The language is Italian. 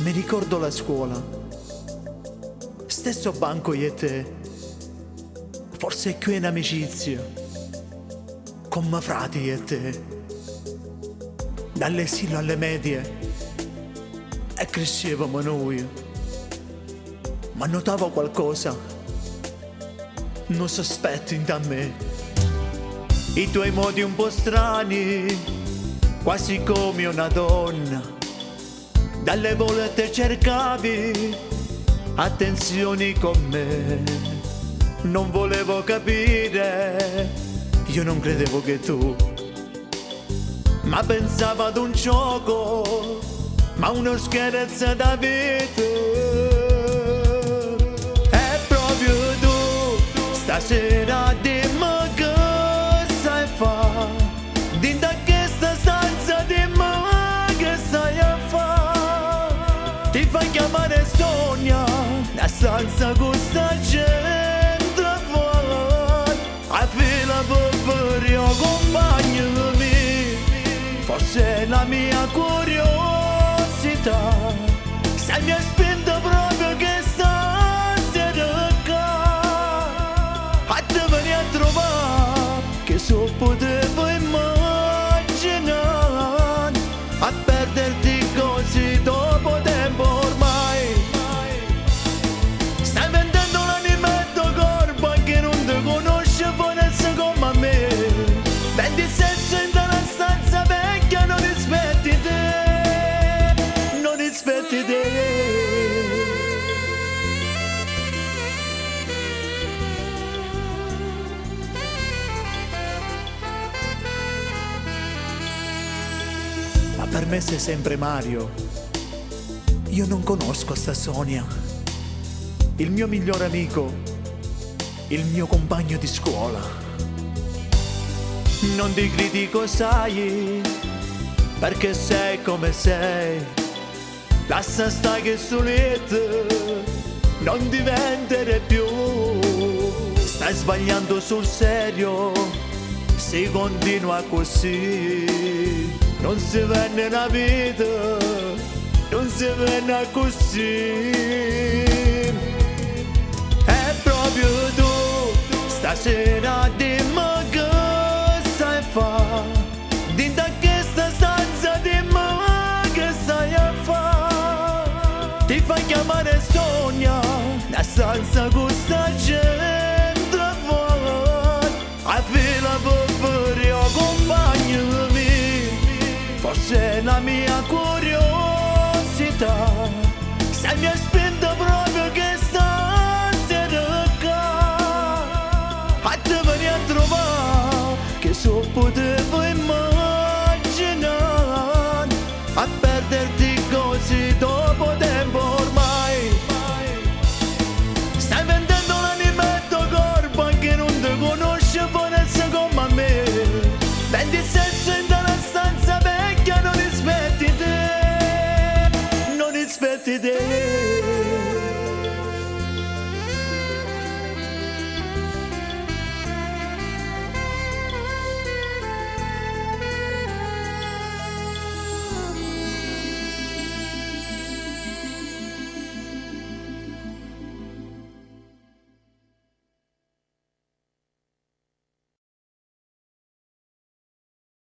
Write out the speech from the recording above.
Mi ricordo la scuola, stesso banco io e te, forse qui in amicizia, come frati io e te, dall'esilio alle medie, e crescevamo noi, ma notavo qualcosa, non sospetti da me, i tuoi modi un po' strani, quasi come una donna. Dalle volte cercavi attenzioni con me, non volevo capire, io non credevo che tu, ma pensavo ad un gioco, ma uno scherzo da vita. È proprio tu, stasera dimmi che sai fare, dinda questa stanza dimmi che sai fare. Ti fai chiamare Sonia, la stanza con sta gente fuori, a fila per io accompagnami, forse la mia curiosità, sai mi ha spinto proprio che stasera qua, a te venire a trovare, che so potevo immaginare, a perderti così dopo tempo ormai. Stai vendendo l'animetto corpo a chi non ti conosce, forse come me. Vendi sesso in una stanza vecchia, non rispetti te, non rispetti te. Ma per me sei sempre Mario. Io non conosco sta Sonia, il mio migliore amico, il mio compagno di scuola. Non ti critico, sai, perché sei come sei. Lascia stare che solito, non diventare più. Stai sbagliando sul serio, se continua così. Non si vende una vita, non si vende così. È proprio tu, stasera dimmi che sai fare, dinda questa stanza dimmi che sai fare. Ti fai chiamare Sonia, la stanza con sta gente fuori, a fila per io accompagnami, forse la mia curiosità, sai mi ha spinto proprio che stasera qua, a te venire a trovare, che so potevo immaginare, a perderti così dopo tempo ormai. Stai vendendo l'animetto corpo a chi non ti conosce, forse come me. Vendi sesso in una stanza vecchia, non rispetti te, non rispetti te.